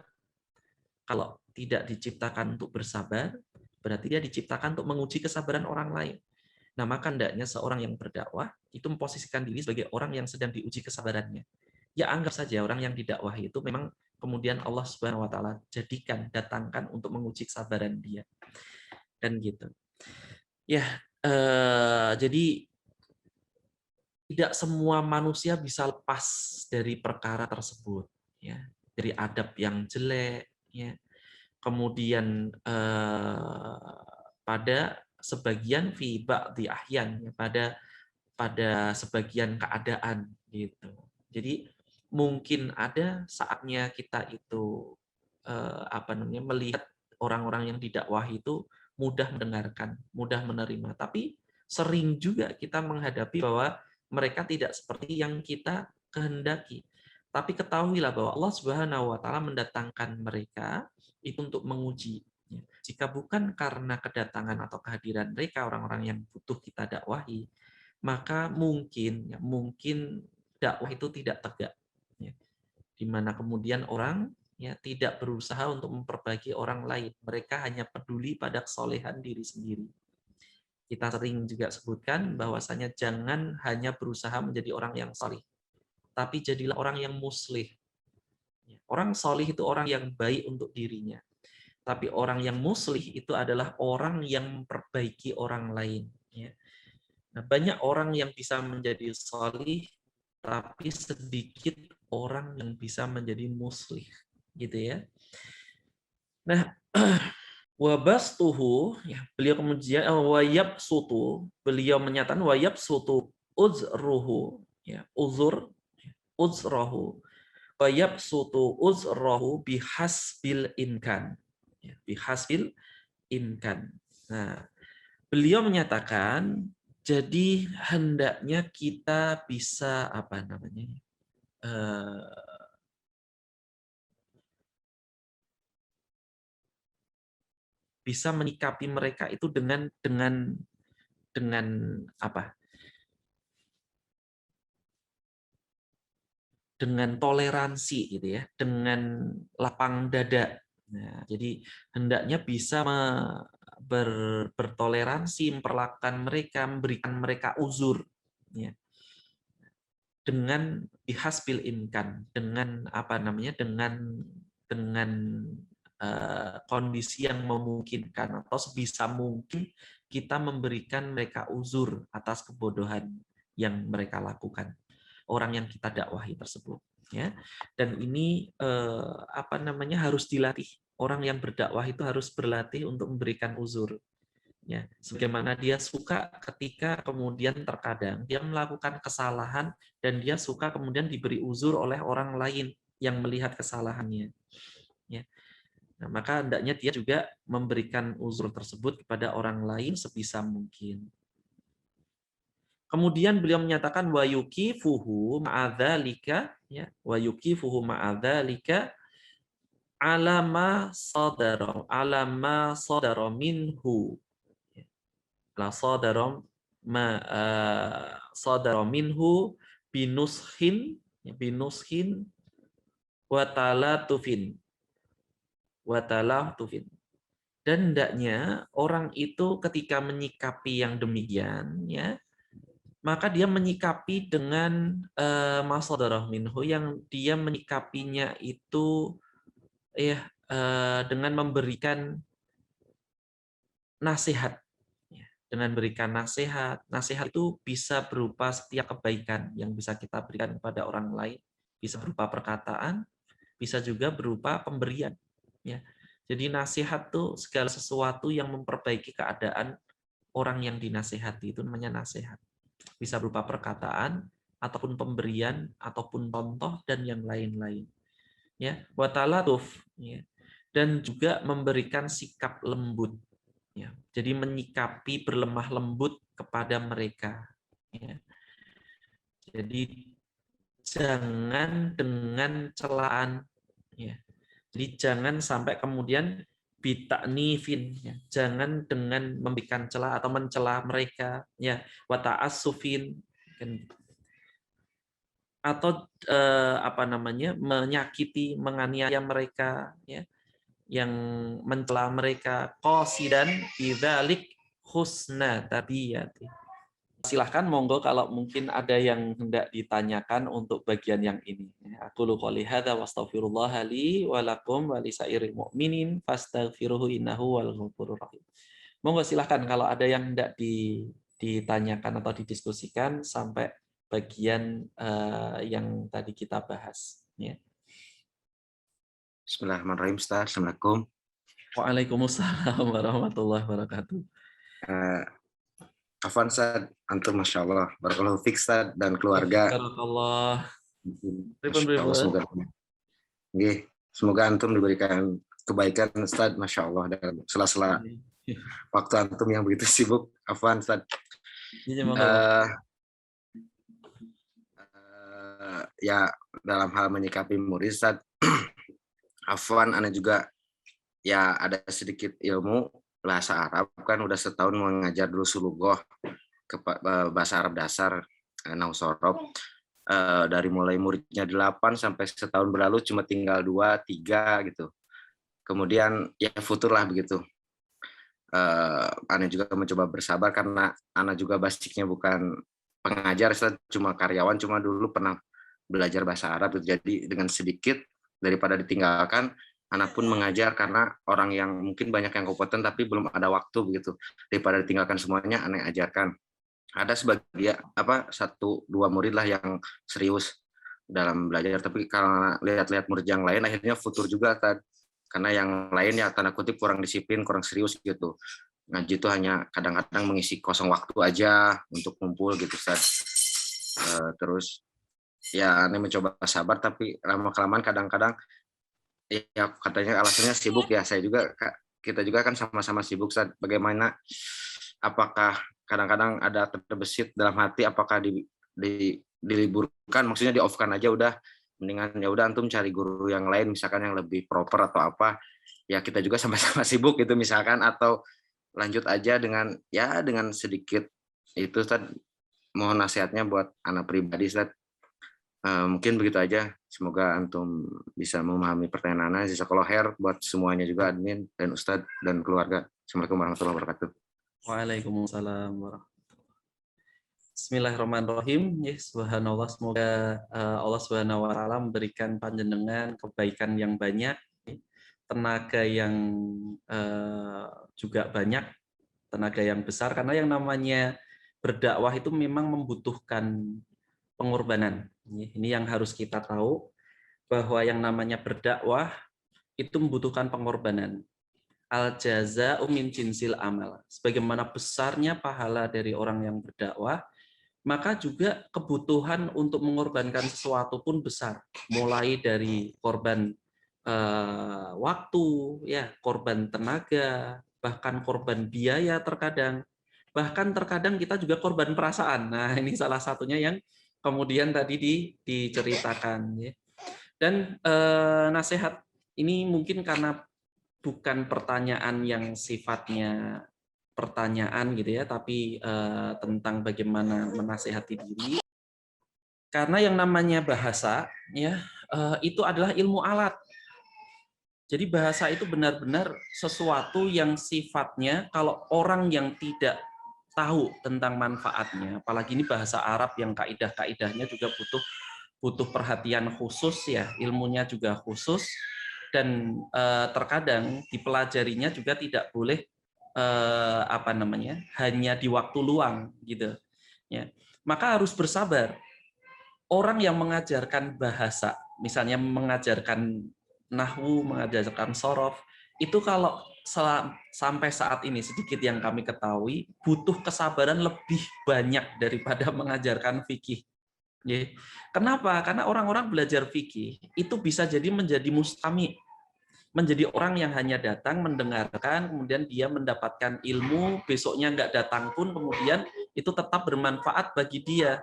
Kalau tidak diciptakan untuk bersabar, berarti dia diciptakan untuk menguji kesabaran orang lain. Nah, maka hendaknya seorang yang berdakwah itu memposisikan diri sebagai orang yang sedang diuji kesabarannya. Ya anggap saja orang yang didakwahi itu memang kemudian Allah Subhanahu wa taala datangkan untuk menguji kesabaran dia. Dan gitu. Ya, jadi tidak semua manusia bisa lepas dari perkara tersebut ya, dari adab yang jelek ya. Kemudian pada sebagian fi ba'di ahyan ya, pada sebagian keadaan gitu. Jadi mungkin ada saatnya kita itu melihat orang-orang yang didakwahi itu mudah mendengarkan, mudah menerima, tapi sering juga kita menghadapi bahwa mereka tidak seperti yang kita kehendaki. Tapi ketahuilah bahwa Allah Subhanahu wa taala mendatangkan mereka itu untuk menguji. Jika bukan karena kedatangan atau kehadiran mereka, orang-orang yang butuh kita dakwahi, maka mungkin dakwah itu tidak tegak. Di mana kemudian orang tidak berusaha untuk memperbaiki orang lain. Mereka hanya peduli pada kesolehan diri sendiri. Kita sering juga sebutkan bahwasanya jangan hanya berusaha menjadi orang yang salih, tapi jadilah orang yang muslih. Orang salih itu orang yang baik untuk dirinya. Tapi orang yang muslih itu adalah orang yang memperbaiki orang lain. Nah, banyak orang yang bisa menjadi salih, tapi sedikit orang yang bisa menjadi muslih. Gitu ya. Nah, wabastuhu ya, beliau kemudian beliau menyatakan wayabsutu uzruhu ya, uzrahu wayabsutu uzrahu bihasbil imkan ya, bihasbil imkan. Nah, beliau menyatakan jadi hendaknya kita bisa bisa menikapi mereka itu dengan apa? Dengan toleransi gitu ya, dengan lapang dada. Nah, jadi hendaknya bisa bertoleransi, memperlakukan mereka, memberikan mereka uzur ya. Dengan bihasbil imkan, dengan dengan kondisi yang memungkinkan atau sebisa mungkin kita memberikan mereka uzur atas kebodohan yang mereka lakukan, orang yang kita dakwahi tersebut ya. Dan ini harus dilatih. Orang yang berdakwah itu harus berlatih untuk memberikan uzur ya, sebagaimana dia suka ketika kemudian terkadang dia melakukan kesalahan dan dia suka kemudian diberi uzur oleh orang lain yang melihat kesalahannya ya. Nah, maka hendaknya dia juga memberikan uzur tersebut kepada orang lain sebisa mungkin. Kemudian beliau menyatakan wa yukifuhu ma'adzalika ya, wa yukifuhu ma'adzalika alama sadara minhu la sadara minhu binushin wa talatufin dan hendaknya orang itu ketika menyikapi yang demikian ya, maka dia menyikapi dengan masadarah minhu, yang dia menyikapinya itu dengan memberikan nasihat. dengan berikan nasihat. Nasihat itu bisa berupa setiap kebaikan yang bisa kita berikan kepada orang lain, bisa berupa perkataan, bisa juga berupa pemberian. Ya. Jadi nasihat itu segala sesuatu yang memperbaiki keadaan orang yang dinasihati, itu namanya nasihat. Bisa berupa perkataan, ataupun pemberian, ataupun contoh, dan yang lain-lain. Ya, watalatuf, ya. Dan juga memberikan sikap lembut. Ya. Jadi menyikapi berlemah lembut kepada mereka. Ya. Jadi jangan dengan celaan. Ya. Jadi jangan sampai kemudian bitaknifin, ya. Jangan dengan memberikan celah atau mencela mereka, ya, wata'assufin, atau apa namanya, menyakiti, menganiaya mereka, ya, yang mencela mereka, qasidan bidzalik husna tabiyati. Silahkan monggo kalau mungkin ada yang hendak ditanyakan untuk bagian yang ini. Aku lu qouli hadza wa astaghfirullah li wa lakum wa lisairil mu'minin fastaghfiruhu innahu wal ghafurur rahim. Monggo silahkan kalau ada yang hendak ditanyakan atau didiskusikan sampai bagian yang tadi kita bahas. Ya. Bismillahirrahmanirrahim, Ustaz. Assalamualaikum. Waalaikumsalam warahmatullahi wabarakatuh. Afwan, Ustaz. Antum, Masya Allah. Barakallahu fiik, Ustaz, dan keluarga. Barakallah. Masya Allah, semoga antum diberikan kebaikan, Ustaz. Masya Allah, dalam sela-sela waktu antum yang begitu sibuk. Afwan, Ustaz. Ya, dalam hal menyikapi murid, Ustaz, Afwan, ana juga ya ada sedikit ilmu bahasa Arab, kan udah setahun mengajar dulu sulugoh ke bahasa Arab dasar Nausorob, dari mulai muridnya 8 sampai setahun berlalu cuma tinggal 2, 3 gitu. Kemudian ya futur lah begitu. Ana juga mencoba bersabar karena ana juga basicnya bukan pengajar, cuma karyawan, cuma dulu pernah belajar bahasa Arab, jadi dengan sedikit daripada ditinggalkan, anak pun mengajar karena orang yang mungkin banyak yang kompeten tapi belum ada waktu begitu, daripada ditinggalkan semuanya, anak ajarkan. Ada sebagian 1-2 murid lah yang serius dalam belajar, tapi karena lihat-lihat murid yang lain akhirnya futur juga, karena yang lain ya tanda kutip kurang disiplin, kurang serius gitu. Ngaji itu hanya kadang-kadang mengisi kosong waktu aja untuk kumpul gitu, Ustaz. Terus ya aneh mencoba sabar, tapi lama-kelamaan kadang-kadang ya katanya alasannya sibuk, ya saya juga, kita juga kan sama-sama sibuk, Ustaz. Bagaimana, apakah kadang-kadang ada terbesit dalam hati, apakah diliburkan, maksudnya di off kan aja udah, mendingan ya udah antum cari guru yang lain misalkan yang lebih proper atau apa, ya kita juga sama-sama sibuk gitu misalkan, atau lanjut aja dengan sedikit itu, Ustaz. Mohon nasihatnya buat anak pribadi, Ustaz. Mungkin begitu aja. Semoga antum bisa memahami pertanyaan ana. Jazakallahu khair buat semuanya juga, admin dan Ustadz dan keluarga. Assalamualaikum warahmatullahi wabarakatuh. Waalaikumsalam warahmatullahi. Bismillahirrahmanirrahim. Ya, subhanallah, semoga Allah Subhanahu wa taala memberikan panjenengan kebaikan yang banyak, tenaga yang juga banyak, tenaga yang besar, karena yang namanya berdakwah itu memang membutuhkan pengorbanan. Ini yang harus kita tahu, bahwa yang namanya berdakwah itu membutuhkan pengorbanan. Al-jaza'u min jinsil amal. Sebagaimana besarnya pahala dari orang yang berdakwah, maka juga kebutuhan untuk mengorbankan sesuatu pun besar. Mulai dari korban waktu, ya, korban tenaga, bahkan korban biaya terkadang. Bahkan terkadang kita juga korban perasaan. Nah, ini salah satunya yang kemudian tadi diceritakan. Ya. Dan nasihat ini mungkin karena bukan pertanyaan yang sifatnya pertanyaan gitu ya, tapi tentang bagaimana menasihati diri. Karena yang namanya bahasa ya itu adalah ilmu alat. Jadi bahasa itu benar-benar sesuatu yang sifatnya kalau orang yang tidak tahu tentang manfaatnya, apalagi ini bahasa Arab yang kaidah-kaidahnya juga butuh perhatian khusus ya, ilmunya juga khusus, dan terkadang dipelajarinya juga tidak boleh hanya di waktu luang gitu ya, maka harus bersabar. Orang yang mengajarkan bahasa, misalnya mengajarkan nahwu, mengajarkan sorof, itu kalau sampai saat ini sedikit yang kami ketahui butuh kesabaran lebih banyak daripada mengajarkan fikih. Kenapa? Karena orang-orang belajar fikih itu bisa jadi menjadi mustami, menjadi orang yang hanya datang mendengarkan, kemudian dia mendapatkan ilmu, besoknya nggak datang pun kemudian itu tetap bermanfaat bagi dia.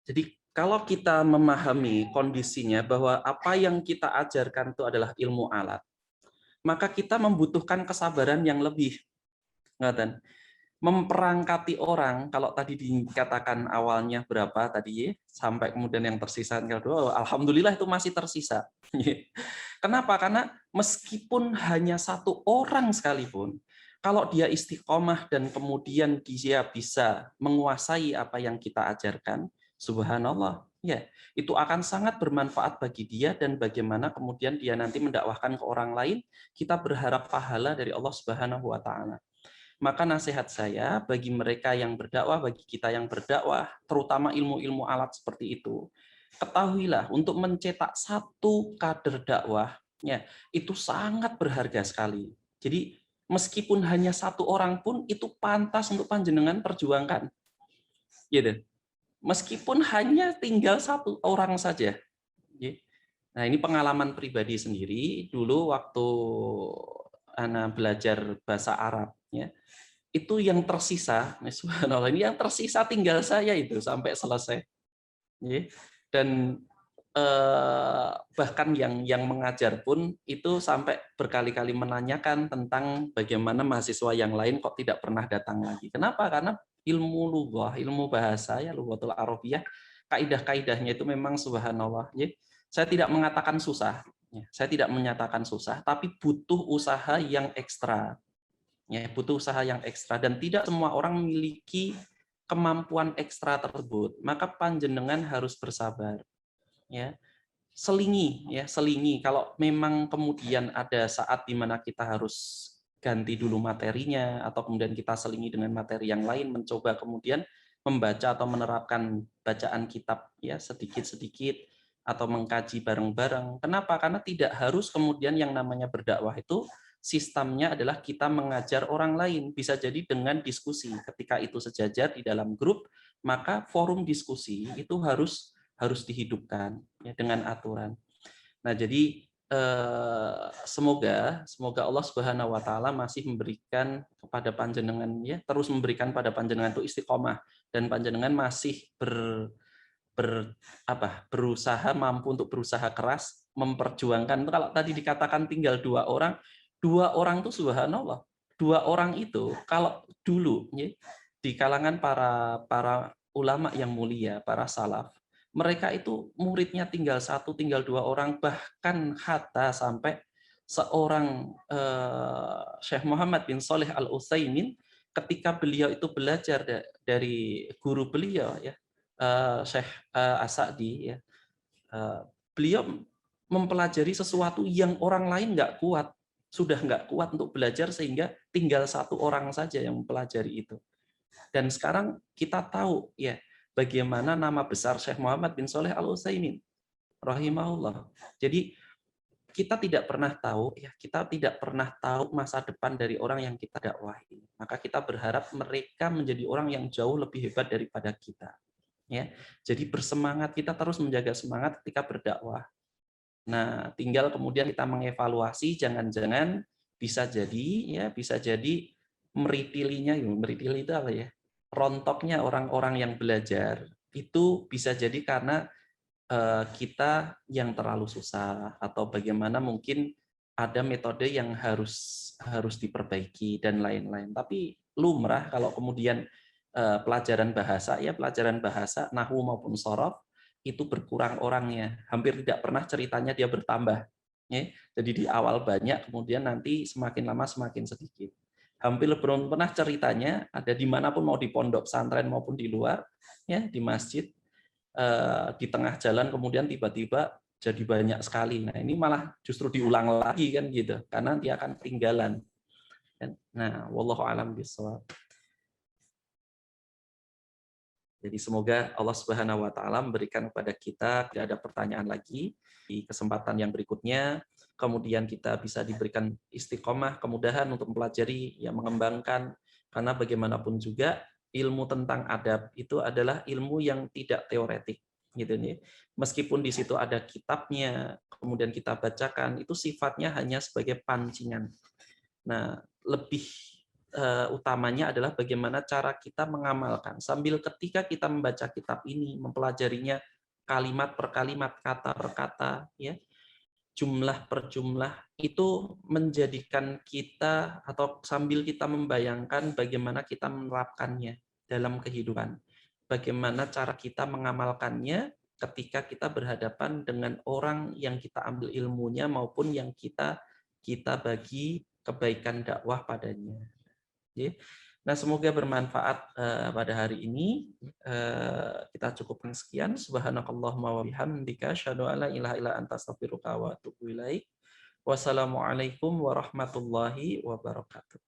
Jadi kalau kita memahami kondisinya bahwa apa yang kita ajarkan itu adalah ilmu alat, maka kita membutuhkan kesabaran yang lebih. Memperangkati orang, kalau tadi dikatakan awalnya berapa tadi, sampai kemudian yang tersisa tinggal 2, alhamdulillah itu masih tersisa. Kenapa? Karena meskipun hanya 1 orang sekalipun, kalau dia istiqomah dan kemudian dia bisa menguasai apa yang kita ajarkan, subhanallah, ya, itu akan sangat bermanfaat bagi dia, dan bagaimana kemudian dia nanti mendakwahkan ke orang lain, kita berharap pahala dari Allah Subhanahu wa taala. Maka nasihat saya bagi mereka yang berdakwah, bagi kita yang berdakwah, terutama ilmu-ilmu alat seperti itu, ketahuilah untuk mencetak 1 kader dakwah, ya, itu sangat berharga sekali. Jadi meskipun hanya 1 orang pun itu pantas untuk panjenengan perjuangkan. Gitu. Meskipun hanya tinggal 1 orang saja. Nah, ini pengalaman pribadi sendiri. Dulu waktu anak belajar bahasa Arab, ya, itu yang tersisa, subhanallah, ini yang tersisa tinggal saya itu sampai selesai. Dan bahkan yang mengajar pun itu sampai berkali-kali menanyakan tentang bagaimana mahasiswa yang lain kok tidak pernah datang lagi. Kenapa? Karena ilmu lughah, ilmu bahasa, ya, lughatul arabiyah, kaidah-kaidahnya itu memang subhanallah. Saya tidak mengatakan susah, saya tidak menyatakan susah, tapi butuh usaha yang ekstra. Ya, butuh usaha yang ekstra, dan tidak semua orang memiliki kemampuan ekstra tersebut. Maka panjenengan harus bersabar. Ya, selingi. Kalau memang kemudian ada saat di mana kita harus ganti dulu materinya, atau kemudian kita selingi dengan materi yang lain, mencoba kemudian membaca atau menerapkan bacaan kitab, ya, sedikit-sedikit, atau mengkaji bareng-bareng. Kenapa? Karena tidak harus kemudian yang namanya berdakwah itu sistemnya adalah kita mengajar orang lain. Bisa jadi dengan diskusi. Ketika itu sejajar di dalam grup, maka forum diskusi itu harus dihidupkan, ya, dengan aturan. Nah, jadi semoga Allah Subhanahu wa taala masih memberikan kepada panjenengan, ya, terus memberikan pada panjenengan itu istiqomah, dan panjenengan masih berusaha, mampu untuk berusaha keras memperjuangkan. Kalau tadi dikatakan tinggal 2 orang, 2 orang itu subhanallah. 2 orang itu kalau dulu, ya, di kalangan para ulama yang mulia, para salaf, mereka itu muridnya tinggal 1, tinggal 2 orang, bahkan hatta sampai seorang Syekh Muhammad bin Shalih Al-Utsaimin, ketika beliau itu belajar dari guru beliau, ya, Syekh As-Sa'di, ya, beliau mempelajari sesuatu yang orang lain sudah nggak kuat untuk belajar, sehingga tinggal 1 orang saja yang mempelajari itu. Dan sekarang kita tahu, ya, bagaimana nama besar Syekh Muhammad bin Shalih Al-Utsaimin rahimahullah. Jadi kita tidak pernah tahu, ya, kita tidak pernah tahu masa depan dari orang yang kita dakwahi. Maka kita berharap mereka menjadi orang yang jauh lebih hebat daripada kita. Ya, jadi bersemangat, kita terus menjaga semangat ketika berdakwah. Nah, tinggal kemudian kita mengevaluasi, jangan-jangan bisa jadi meritili itu apa, ya? Rontoknya orang-orang yang belajar itu bisa jadi karena kita yang terlalu susah, atau bagaimana mungkin ada metode yang harus diperbaiki dan lain-lain. Tapi lumrah kalau kemudian pelajaran bahasa nahwu maupun shorof itu berkurang orangnya, hampir tidak pernah ceritanya dia bertambah, ya. Jadi di awal banyak, kemudian nanti semakin lama semakin sedikit. Hampir belum pernah ceritanya ada dimanapun, mau di pondok pesantren maupun di luar, ya, di masjid, di tengah jalan kemudian tiba-tiba jadi banyak sekali. Nah, ini malah justru diulang lagi kan gitu, karena dia akan ketinggalan. Nah, wallahu alam bishawab. Jadi semoga Allah Subhanahu wa taala memberikan kepada kita tidak ada pertanyaan lagi di kesempatan yang berikutnya. Kemudian kita bisa diberikan istiqomah, kemudahan untuk mempelajari, yang mengembangkan, karena bagaimanapun juga ilmu tentang adab itu adalah ilmu yang tidak teoretik, gitu nih. Meskipun di situ ada kitabnya, kemudian kita bacakan, itu sifatnya hanya sebagai pancingan. Nah, lebih utamanya adalah bagaimana cara kita mengamalkan. Sambil ketika kita membaca kitab ini, mempelajarinya kalimat per kalimat, kata per kata, ya, jumlah per jumlah, itu menjadikan kita, atau sambil kita membayangkan bagaimana kita menerapkannya dalam kehidupan. Bagaimana cara kita mengamalkannya ketika kita berhadapan dengan orang yang kita ambil ilmunya maupun yang kita bagi kebaikan dakwah padanya. Nah, semoga bermanfaat pada hari ini. Kita cukupkan sekian. Subhanakallahumma wa bihamdika asyhadu an la ilaha illa anta astaghfiruka wa atubu ilaik. Wassalamualaikum warahmatullahi wabarakatuh.